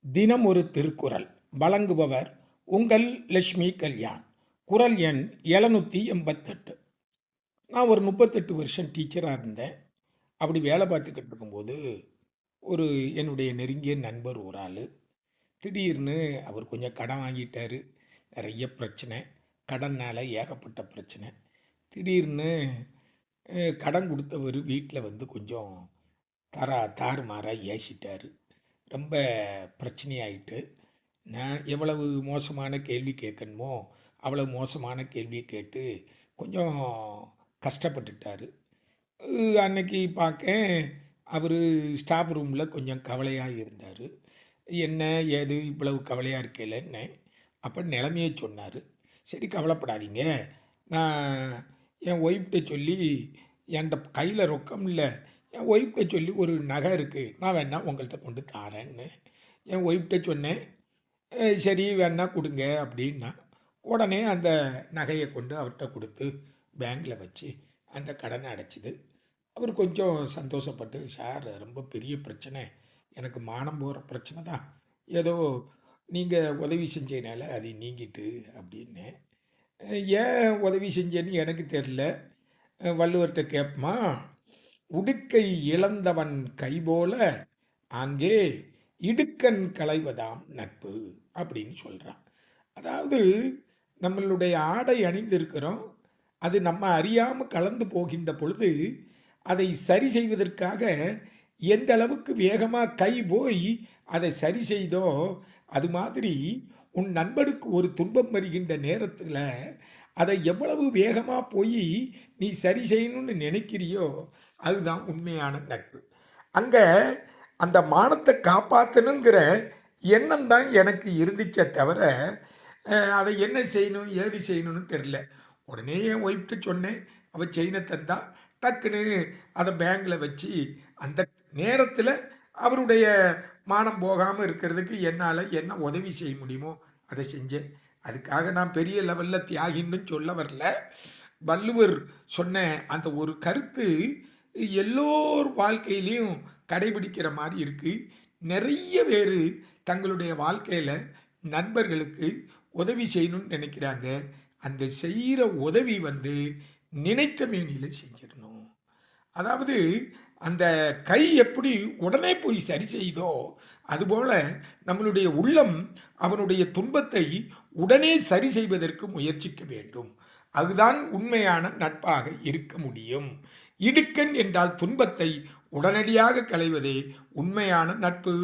தினம் ஒரு திருக்குறள் வழங்குபவர் உங்கள் லட்சுமி கல்யாண். குறள் எண் 788. நான் ஒரு 38 வருஷம் டீச்சராக இருந்தேன். அப்படி வேலை பார்த்துக்கிட்டு இருக்கும்போது ஒரு என்னுடைய நெருங்கிய நண்பர் ஒரு ஆள் திடீர்னு அவர் கொஞ்சம் கடன் வாங்கிட்டாரு. நிறைய பிரச்சனை, கடனால் ஏகப்பட்ட பிரச்சனை. திடீர்னு கடன் கொடுத்தவர் வீட்டில் வந்து கொஞ்சம் தாறுமாறாக ஏசிட்டாரு. ரொம்ப பிரச்சனையாயிட்டு நான் எவ்வளவு மோசமான கேள்வி கேட்கணுமோ அவ்வளவு மோசமான கேள்வியை கேட்டு கொஞ்சம் கஷ்டப்பட்டுட்டார். அன்னைக்கு பார்க்கேன் அவர் ஸ்டாஃப் ரூமில் கொஞ்சம் கவலையாக இருந்தார். என்ன ஏது இவ்வளவு கவலையாக இருக்கேலன்னு அப்போ நிலைமையை சொன்னார். சரி கவலைப்படாதீங்க, நான் என் ஒய்ஃப்கிட்ட சொல்லி என்கிட்ட கையில் ரொக்கம் இல்லை, என் ஒய்ஃப்கிட்ட சொல்லி ஒரு நகை இருக்குது, நான் வேணா உங்கள்கிட்ட கொண்டு தாரேன்னு என் ஒய்ஃப்கிட்ட சொன்னேன். சரி வேணா கொடுங்க அப்படின்னா உடனே அந்த நகையை கொண்டு அவர்கிட்ட கொடுத்து பேங்க்கில் வச்சு அந்த கடனை அடைச்சிது. அவர் கொஞ்சம் சந்தோஷப்பட்டு, சார் ரொம்ப பெரிய பிரச்சனை, எனக்கு மானம் போகிற பிரச்சனை தான், ஏதோ நீங்கள் உதவி செஞ்சதுனால அது நீங்கிட்டு அப்படின்னு. ஏன் உதவி செஞ்சேன்னு எனக்கு தெரில. வள்ளுவர்கிட்ட கேட்போமா, உடுக்கை இழந்தவன் கைபோல அங்கே இடுக்கண் களைவதாம் நட்பு அப்படின்னு சொல்கிறான். அதாவது நம்மளுடைய ஆடை அணிந்திருக்கிறோம், அது நம்ம அறியாமல் கலந்து போகின்ற பொழுது அதை சரி செய்வதற்காக எந்த அளவுக்கு வேகமாக கை போய் அதை சரி செய்தோ அது மாதிரி உன் நண்பனுக்கு ஒரு துன்பம் வருகின்ற நேரத்தில் அதை எவ்வளவு வேகமாக போய் நீ சரி செய்யணும்னு நினைக்கிறியோ அதுதான் உண்மையான நட்பு. அங்கே அந்த மானத்தை காப்பாற்றணுங்கிற எண்ணம் தான் எனக்கு இருந்துச்சே தவிர அதை என்ன செய்யணும் ஏது செய்யணும்னு தெரில. உடனே என் ஒய்ஃப்ட்டு சொன்னேன், அவள் செயினை தந்தா டக்குன்னு அதை பேங்கில் வச்சு அந்த நேரத்தில் அவருடைய மானம் போகாமல் இருக்கிறதுக்கு என்னால் என்ன உதவி செய்ய முடியுமோ அதை செஞ்சேன். அதுக்காக நான் பெரிய லெவலில் தியாகின்னு சொல்ல வரல. வள்ளுவர் சொன்ன அந்த ஒரு கருத்து எல்லோர் வாழ்க்கையிலையும் கடைபிடிக்கிற மாதிரி இருக்குது. நிறைய பேர் தங்களுடைய வாழ்க்கையில் நண்பர்களுக்கு உதவி செய்யணும்னு நினைக்கிறாங்க. அந்த செய்கிற உதவி வந்து நினைத்த மேனியில் செஞ்சிடணும். அதாவது அந்த கை எப்படி உடனே போய் சரி செய்தோ அதுபோல் நம்மளுடைய உள்ளம் அவனுடைய துன்பத்தை உடனே சரி செய்வதற்கு முயற்சிக்க வேண்டும். அதுதான் உண்மையான நட்பாக இருக்க முடியும். இடுக்கண் என்றால் துன்பத்தை உடனடியாக களைவதே உண்மையான நட்பு.